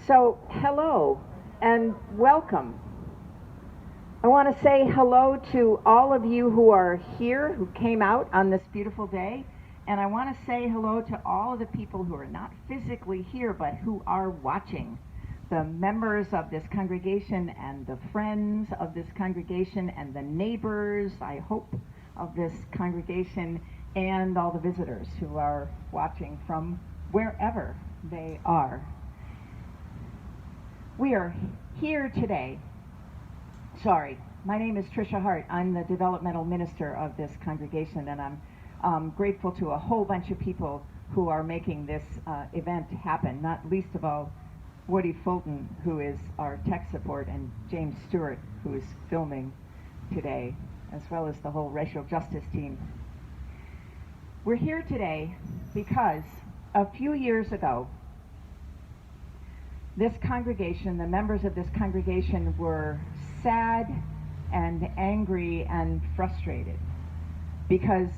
So, hello and welcome. I want to say hello to all of you who are here, who came out on this beautiful day. And I want to say hello to all of the people who are not physically here, but who are watching. The members of this congregation and the friends of this congregation and the neighbors, I hope, of this congregation, and all the visitors who are watching from wherever they are. We are here today. Sorry, my name is Tricia Hart. I'm the developmental minister of this congregation, and I'm grateful to a whole bunch of people who are making this event happen, not least of all Woody Fulton, who is our tech support, and James Stewart, who is filming today, as well as the whole racial justice team. We're here today because a few years ago, this congregation, the members of this congregation, were sad and angry and frustrated because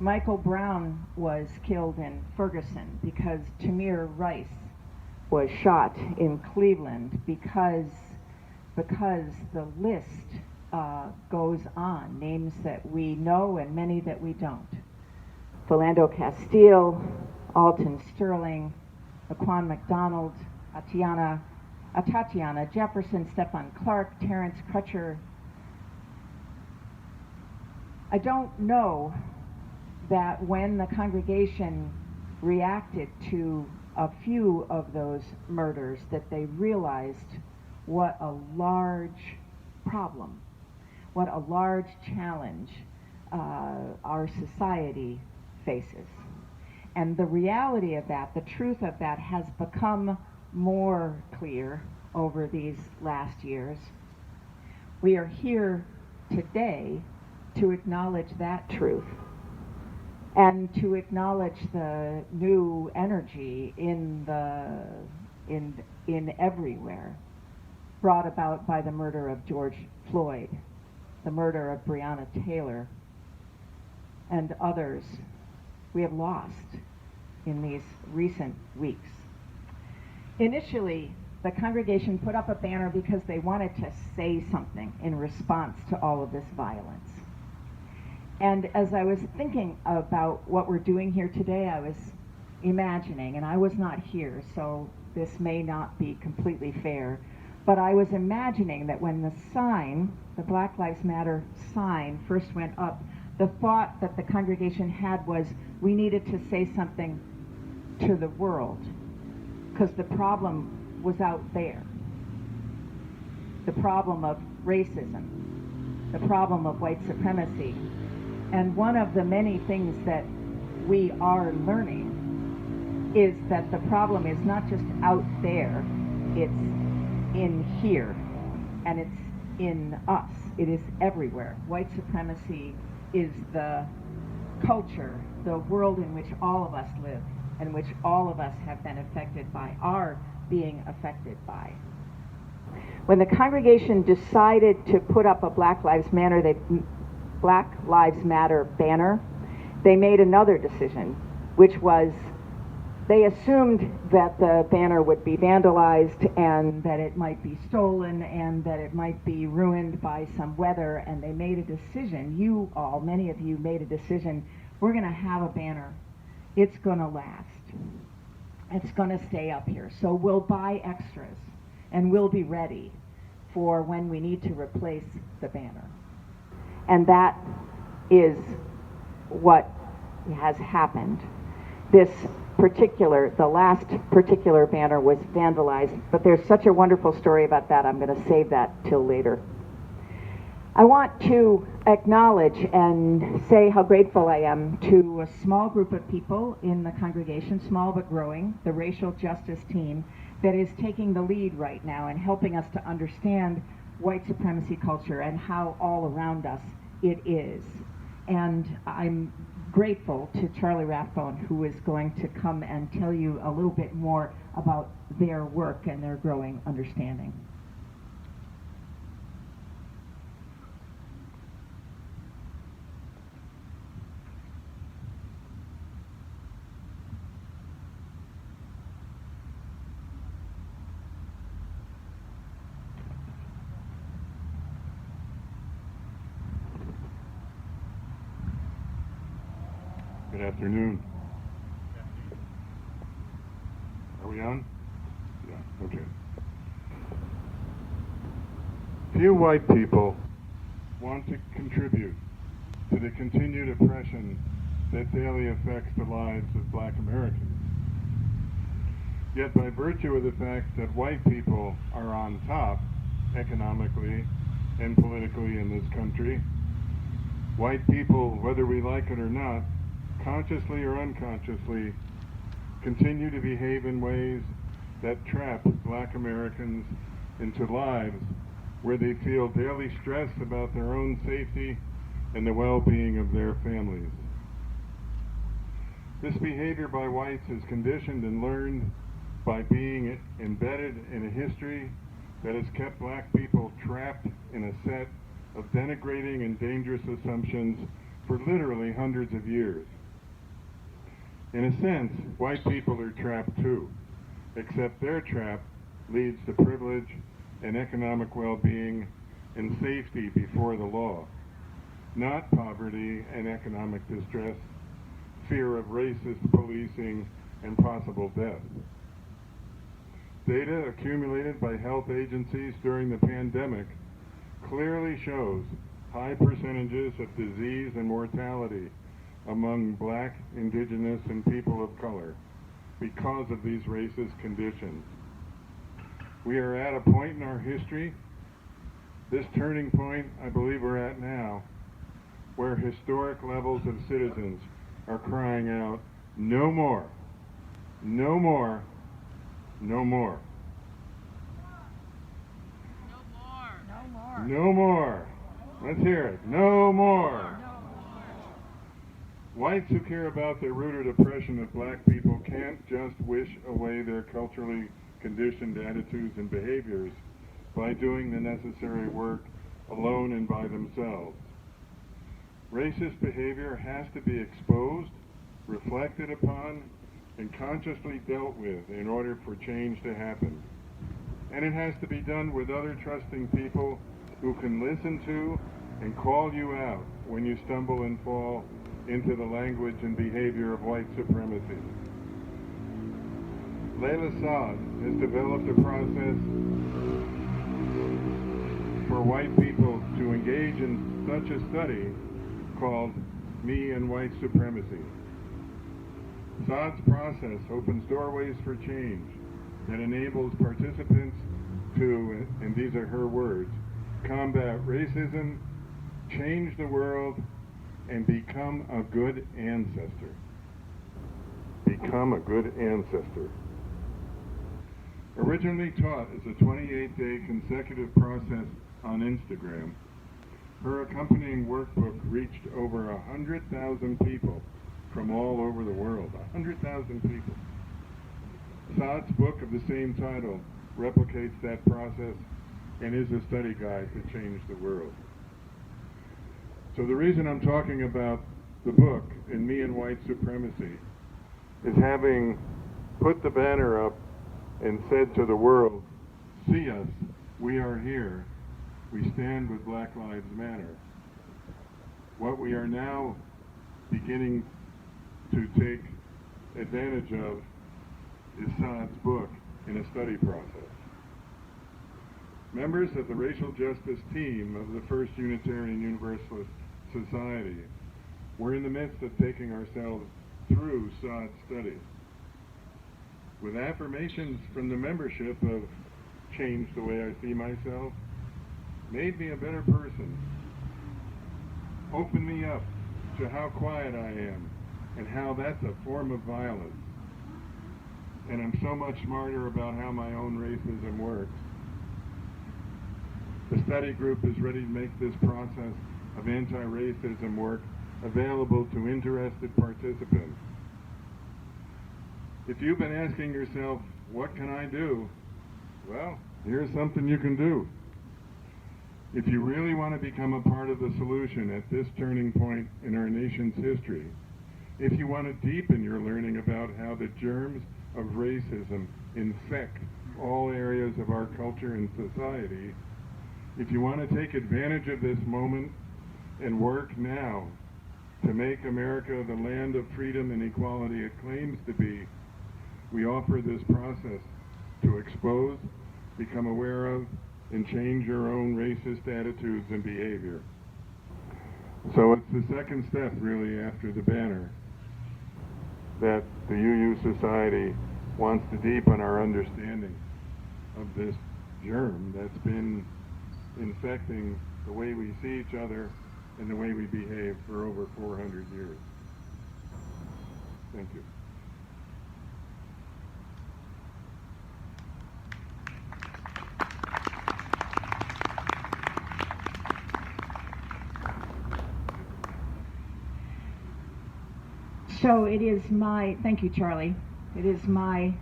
Michael Brown was killed in Ferguson, because Tamir Rice was shot in Cleveland, because the list goes on, names that we know and many that we don't. Philando Castile, Alton Sterling, Laquan McDonald, Tatiana Jefferson, Stephon Clark, Terrence Crutcher. I don't know that when the congregation reacted to a few of those murders that they realized what a large problem, what a large challenge our society faces. And the reality of that, the truth of that, has become more clear over these last years. We are here today to acknowledge that truth and to acknowledge the new energy in everywhere brought about by the murder of George Floyd, the murder of Breonna Taylor, and others we have lost in these recent weeks. Initially, the congregation put up a banner because they wanted to say something in response to all of this violence. And as I was thinking about what we're doing here today, I was imagining, and I was not here, so this may not be completely fair, but I was imagining that when the sign, the Black Lives Matter sign, first went up, the thought that the congregation had was we needed to say something to the world, because the problem was out there. The problem of racism, the problem of white supremacy. And one of the many things that we are learning is that the problem is not just out there, it's in here, and it's in us. It is everywhere. White supremacy is the culture, the world in which all of us live, and which all of us have been affected by, are being affected by. When the congregation decided to put up a Black Lives Matter banner, they made another decision, which was they assumed that the banner would be vandalized and that it might be stolen and that it might be ruined by some weather, and they made a decision. You all, many of you made a decision, we're going to have a banner. It's going to last. It's going to stay up here. So we'll buy extras and we'll be ready for when we need to replace the banner. And that is what has happened. The last particular banner was vandalized, but there's such a wonderful story about that, I'm going to save that till later. I want to acknowledge and say how grateful I am to a small group of people in the congregation, small but growing, the racial justice team, that is taking the lead right now and helping us to understand white supremacy culture and how all around us it is. And I'm grateful to Charlie Rathbone, who is going to come and tell you a little bit more about their work and their growing understanding. Good afternoon. Are we on? Yeah, okay. Few white people want to contribute to the continued oppression that daily affects the lives of Black Americans. Yet by virtue of the fact that white people are on top economically and politically in this country, white people, whether we like it or not, consciously or unconsciously, continue to behave in ways that trap Black Americans into lives where they feel daily stress about their own safety and the well-being of their families. This behavior by whites is conditioned and learned by being embedded in a history that has kept Black people trapped in a set of denigrating and dangerous assumptions for literally hundreds of years. In a sense, white people are trapped too, except their trap leads to privilege and economic well-being and safety before the law, not poverty and economic distress, fear of racist policing, and possible death. Data accumulated by health agencies during the pandemic clearly shows high percentages of disease and mortality among Black, Indigenous, and people of color because of these racist conditions. We are at a point in our history, this turning point I believe we're at now, where historic levels of citizens are crying out, no more, no more, no more. No more. Let's hear it. No more. Whites who care about the rooted oppression of Black people can't just wish away their culturally conditioned attitudes and behaviors by doing the necessary work alone and by themselves. Racist behavior has to be exposed, reflected upon, and consciously dealt with in order for change to happen. And it has to be done with other trusting people who can listen to and call you out when you stumble and fall into the language and behavior of white supremacy. Layla Saad has developed a process for white people to engage in such a study called Me and White Supremacy. Saad's process opens doorways for change that enables participants to, and these are her words, combat racism, change the world, and become a good ancestor. Become a good ancestor. Originally taught as a 28-day consecutive process on Instagram, her accompanying workbook reached over 100,000 people from all over the world. 100,000 people. Saad's book of the same title replicates that process and is a study guide to change the world. So the reason I'm talking about the book and Me and White Supremacy is having put the banner up and said to the world, see us, we are here, we stand with Black Lives Matter. What we are now beginning to take advantage of is Saad's book in a study process. Members of the racial justice team of the First Unitarian Universalist Society were in the midst of taking ourselves through Saad's study. With affirmations from the membership of change the way I see myself, made me a better person, opened me up to how quiet I am and how that's a form of violence. And I'm so much smarter about how my own racism works. The study group is ready to make this process of anti-racism work available to interested participants. If you've been asking yourself, what can I do? Well, here's something you can do. If you really want to become a part of the solution at this turning point in our nation's history, if you want to deepen your learning about how the germs of racism infect all areas of our culture and society, if you want to take advantage of this moment and work now To make America the land of freedom and equality it claims to be, we offer this process to expose, become aware of, and change your own racist attitudes and behavior. So it's the second step, really, after the banner, that the UU Society wants to deepen our understanding of this germ that's been infecting the way we see each other and the way we behave for over 400 years. Thank you. So it is my, thank you, Charlie. It is my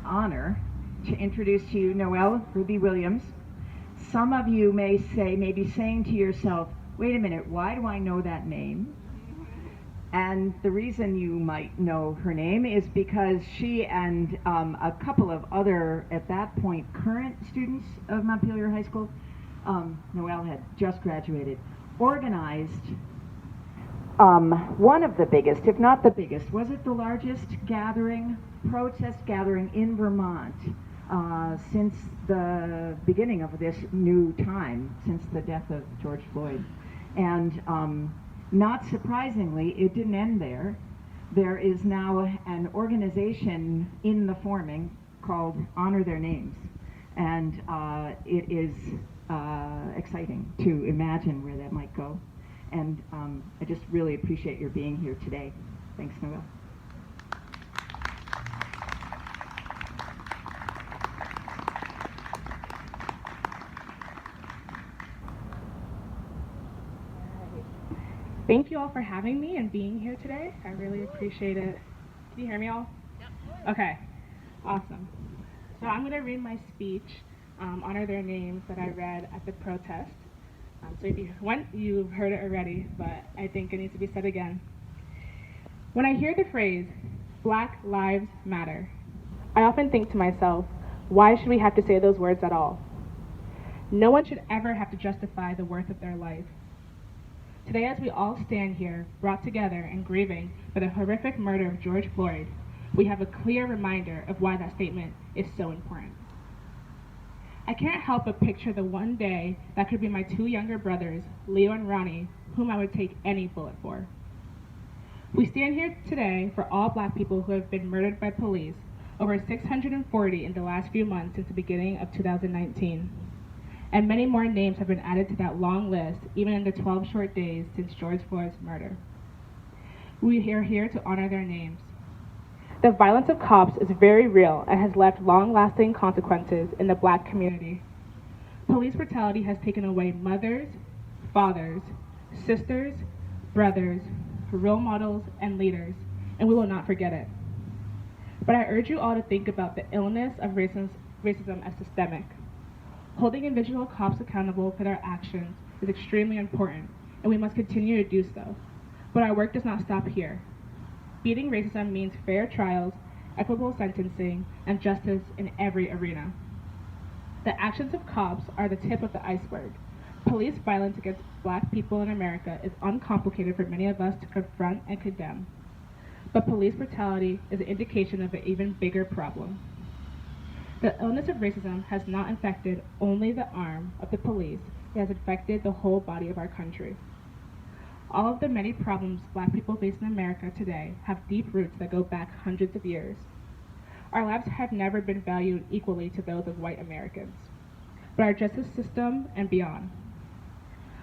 honor to introduce to you Noelle Ruby Williams. Some of you may be saying to yourself, wait a minute, why do I know that name? And the reason you might know her name is because she and a couple of other, at that point, current students of Montpelier High School, Noelle had just graduated, organized one of the biggest, if not the biggest, was it the largest protest gathering in Vermont since the beginning of this new time, since the death of George Floyd. And not surprisingly, it didn't end there. There is now an organization in the forming called Honor Their Names. And it is exciting to imagine where that might go. And I just really appreciate your being here today. Thanks, Noelle. Thank you all for having me and being here today. I really appreciate it. Can you hear me all? Yep. Okay, awesome. So I'm going to read my speech, Honor Their Names, that I read at the protest. So if you've heard it already, but I think it needs to be said again. When I hear the phrase, Black Lives Matter, I often think to myself, why should we have to say those words at all? No one should ever have to justify the worth of their life. Today, as we all stand here, brought together and grieving for the horrific murder of George Floyd, we have a clear reminder of why that statement is so important. I can't help but picture the one day that could be my two younger brothers, Leo and Ronnie, whom I would take any bullet for. We stand here today for all Black people who have been murdered by police, over 640 in the last few months since the beginning of 2019. And many more names have been added to that long list, even in the 12 short days since George Floyd's murder. We are here to honor their names. The violence of cops is very real and has left long-lasting consequences in the Black community. Police brutality has taken away mothers, fathers, sisters, brothers, role models, and leaders, and we will not forget it. But I urge you all to think about the illness of racism as systemic. Holding individual cops accountable for their actions is extremely important, and we must continue to do so. But our work does not stop here. Beating racism means fair trials, equitable sentencing, and justice in every arena. The actions of cops are the tip of the iceberg. Police violence against Black people in America is uncomplicated for many of us to confront and condemn. But police brutality is an indication of an even bigger problem. The illness of racism has not infected only the arm of the police, it has infected the whole body of our country. All of the many problems Black people face in America today have deep roots that go back hundreds of years. Our lives have never been valued equally to those of white Americans, but our justice system and beyond.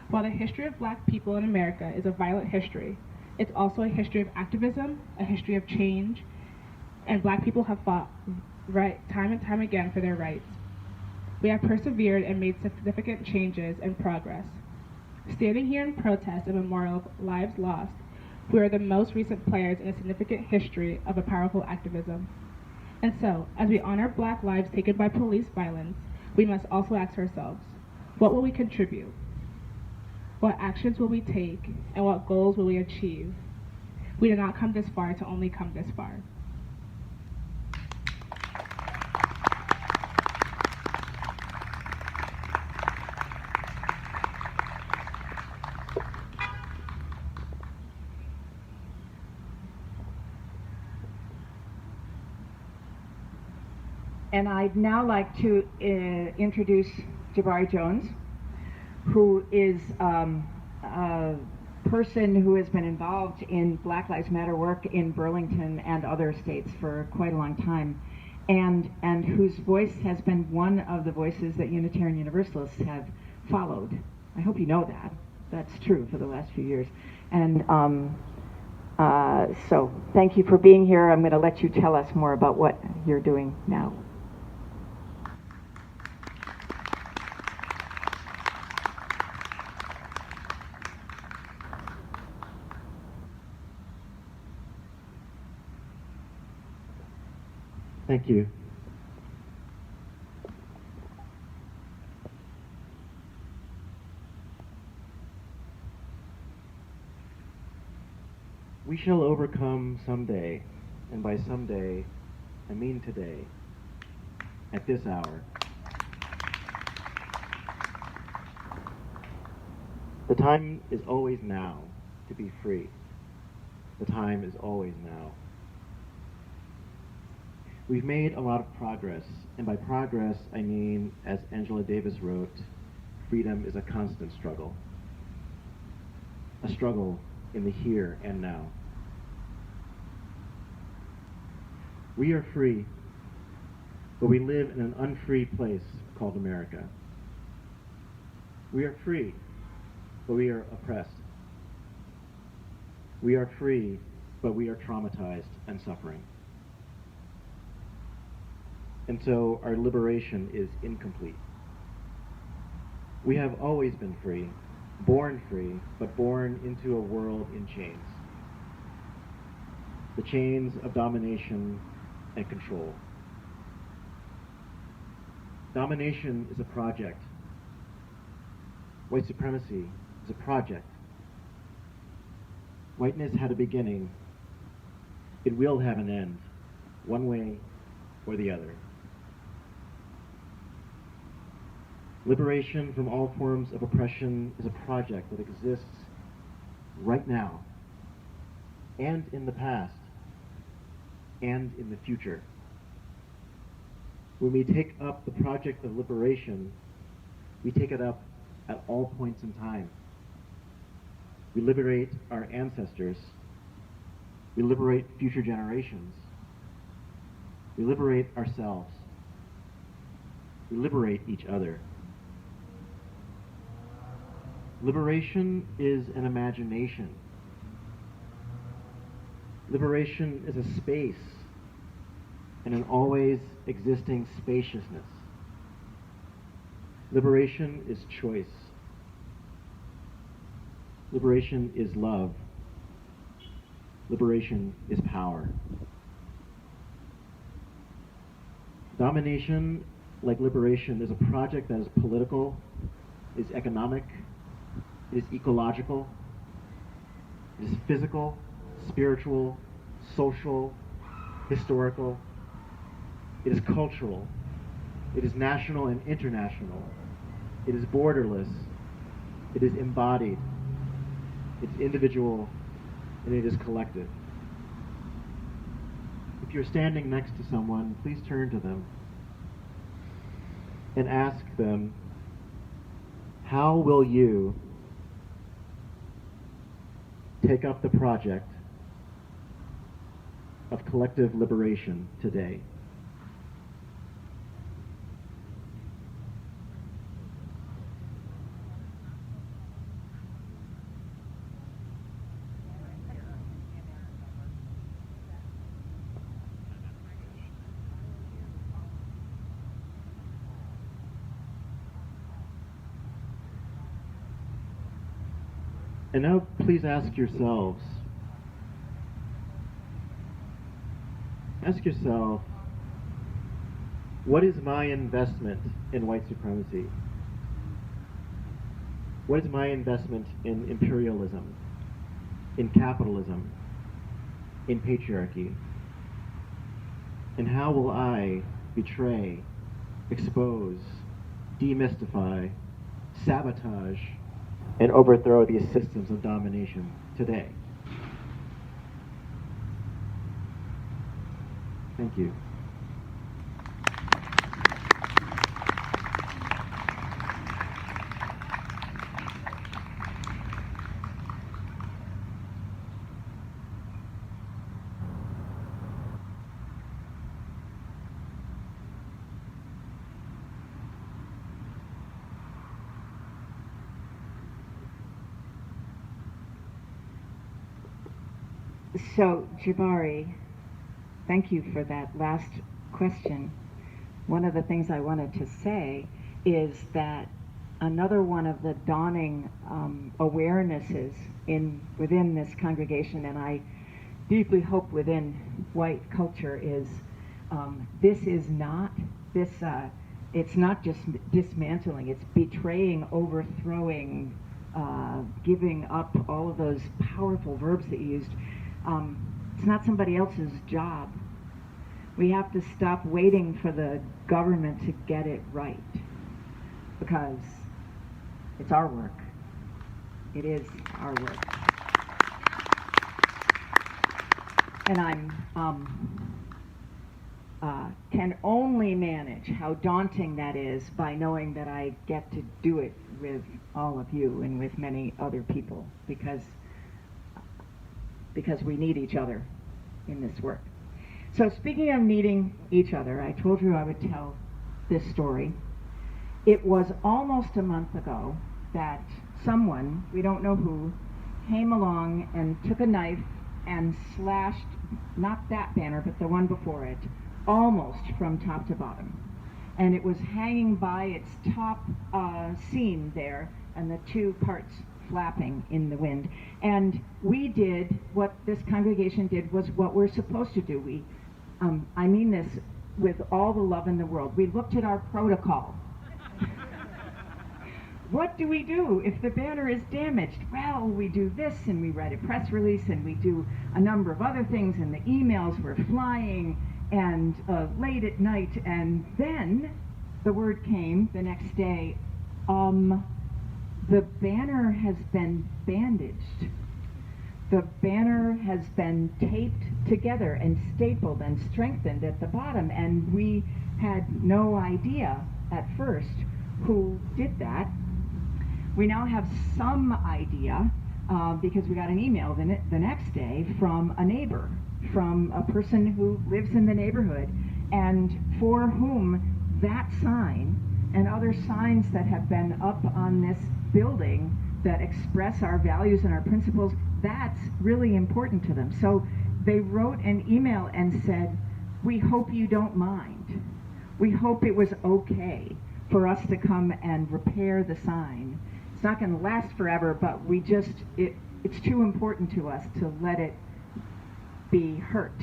While the history of Black people in America is a violent history, it's also a history of activism, a history of change, and Black people have fought time and time again for their rights. We have persevered and made significant changes and progress. Standing here in protest and memorial of lives lost, we are the most recent players in a significant history of a powerful activism. And so, as we honor Black lives taken by police violence, we must also ask ourselves, what will we contribute? What actions will we take, and what goals will we achieve? We did not come this far to only come this far. And I'd now like to introduce Jabari Jones, who is a person who has been involved in Black Lives Matter work in Burlington and other states for quite a long time, and whose voice has been one of the voices that Unitarian Universalists have followed. I hope you know that. That's true for the last few years. And so thank you for being here. I'm going to let you tell us more about what you're doing now. Thank you. We shall overcome someday, and by someday, I mean today, at this hour. The time is always now to be free. The time is always now. We've made a lot of progress, and by progress I mean, as Angela Davis wrote, freedom is a constant struggle. A struggle in the here and now. We are free, but we live in an unfree place called America. We are free, but we are oppressed. We are free, but we are traumatized and suffering. And so our liberation is incomplete. We have always been free, but born into a world in chains. The chains of domination and control. Domination is a project. White supremacy is a project. Whiteness had a beginning. It will have an end, one way or the other. Liberation from all forms of oppression is a project that exists right now, and in the past, and in the future. When we take up the project of liberation, we take it up at all points in time. We liberate our ancestors. We liberate future generations. We liberate ourselves. We liberate each other. Liberation is an imagination. Liberation is a space and an always existing spaciousness. Liberation is choice. Liberation is love. Liberation is power. Domination, like liberation, is a project that is political, is economic, is ecological, it is physical, spiritual, social, historical, it is cultural, it is national and international, it is borderless, it is embodied, it's individual, and it is collective. If you're standing next to someone, please turn to them and ask them, how will you take up the project of collective liberation today? And now please ask yourself, what is my investment in white supremacy? What is my investment in imperialism, in capitalism, in patriarchy? And how will I betray, expose, demystify, sabotage, and overthrow these systems of domination today? Thank you. So, Jabari, thank you for that last question. One of the things I wanted to say is that another one of the dawning awarenesses within this congregation, and I deeply hope within white culture, is this is not this. It's not just dismantling; it's betraying, overthrowing, giving up. All of those powerful verbs that you used. It's not somebody else's job. We have to stop waiting for the government to get it right, because it's our work. It is our work. And can only manage how daunting that is by knowing that I get to do it with all of you and with many other people, because we need each other in this work. So speaking of needing each other, I told you I would tell this story. It was almost a month ago that someone, we don't know who, came along and took a knife and slashed, not that banner, but the one before it, almost from top to bottom. And it was hanging by its top seam there, and the two parts flapping in the wind. And we did what this congregation did, was what we're supposed to do. We, I mean this with all the love in the world. We looked at our protocol. What do we do if the banner is damaged? Well, we do this, and we write a press release, and we do a number of other things, and the emails were flying, and late at night, and then the word came the next day, the banner has been bandaged. The banner has been taped together and stapled and strengthened at the bottom, and we had no idea at first who did that. We now have some idea because we got an email the next day from a neighbor, from a person who lives in the neighborhood, and for whom that sign and other signs that have been up on this building that express our values and our principles, that's really important to them. So they wrote an email and said, we hope you don't mind. We hope it was okay for us to come and repair the sign. It's not going to last forever, but we just, it's too important to us to let it be hurt.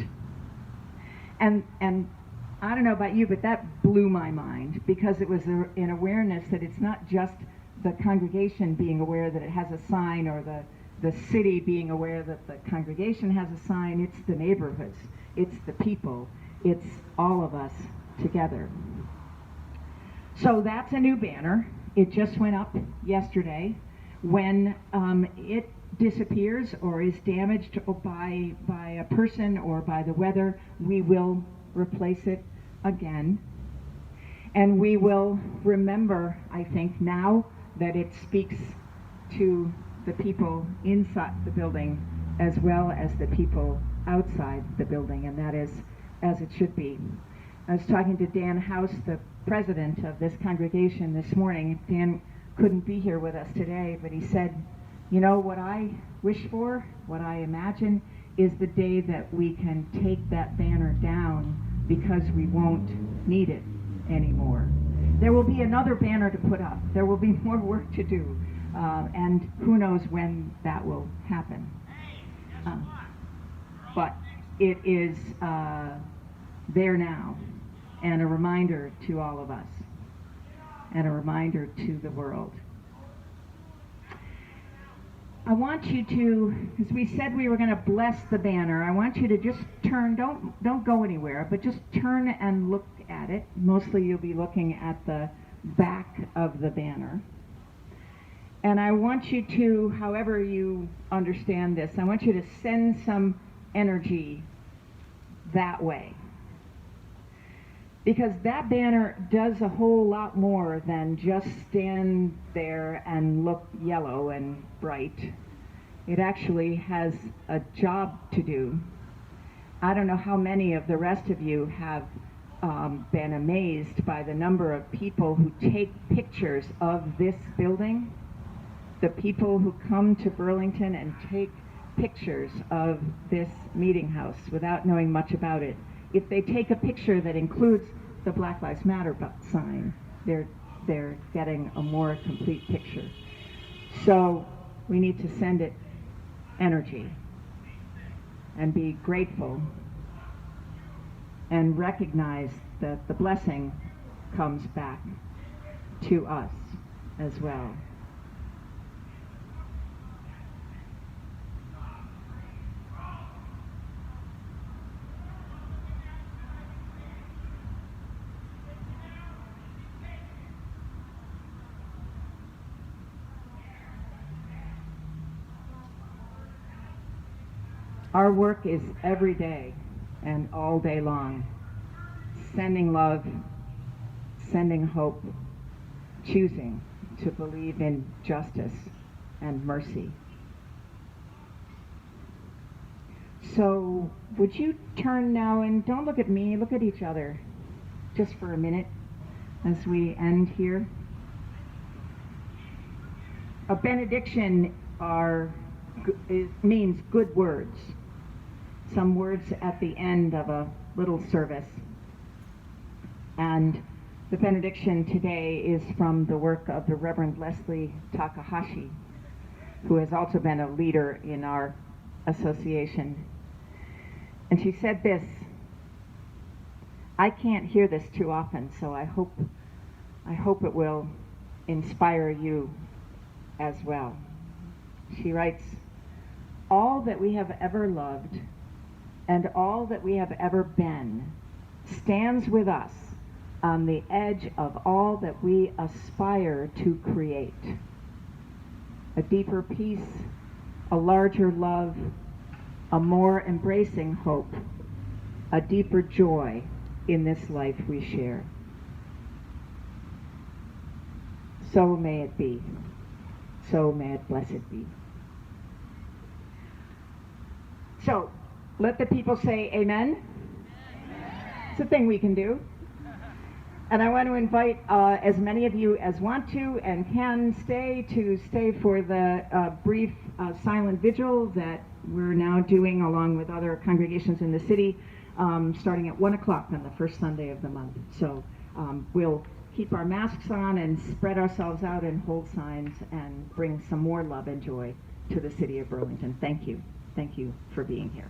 And I don't know about you, but that blew my mind, because it was an awareness that it's not just the congregation being aware that it has a sign, or the city being aware that the congregation has a sign. It's the neighborhoods, it's the people, it's all of us together. So that's a new banner. It just went up yesterday. When it disappears or is damaged by a person or by the weather, we will replace it again. And we will remember, I think, now that it speaks to the people inside the building as well as the people outside the building, and that is as it should be. I was talking to Dan House, the president of this congregation, this morning. Dan couldn't be here with us today, but he said, you know, what I wish for, what I imagine, is the day that we can take that banner down, because we won't need it anymore. There will be another banner to put up. There will be more work to do, and who knows when that will happen. But it is there now, and a reminder to all of us, and a reminder to the world. I want you to, as we said we were going to bless the banner, I want you to just turn, don't go anywhere, but just turn and look at it. Mostly you'll be looking at the back of the banner. And I want you to, however you understand this, I want you to send some energy that way. Because that banner does a whole lot more than just stand there and look yellow and bright. It actually has a job to do. I don't know how many of the rest of you have been amazed by the number of people who take pictures of this building, the people who come to Burlington and take pictures of this meeting house without knowing much about it, if they take a picture that includes the Black Lives Matter sign, they're getting a more complete picture. So we need to send it energy and be grateful and recognize that the blessing comes back to us as well. Our work is every day and all day long, sending love, sending hope, choosing to believe in justice and mercy. So would you turn now and don't look at me, look at each other just for a minute as we end here. A benediction means good words. Some words at the end of a little service. And the benediction today is from the work of the Reverend Leslie Takahashi, who has also been a leader in our association. And she said this: I can't hear this too often, so I hope it will inspire you as well. She writes, all that we have ever loved and all that we have ever been stands with us on the edge of all that we aspire to create. A deeper peace, a larger love, a more embracing hope, a deeper joy in this life we share. So may it be. So may it blessed be. So, let the people say amen. It's a thing we can do. And I want to invite as many of you as want to and can stay for the brief silent vigil that we're now doing along with other congregations in the city, starting at 1 o'clock on the first Sunday of the month. So we'll keep our masks on and spread ourselves out and hold signs and bring some more love and joy to the city of Burlington. Thank you. Thank you for being here.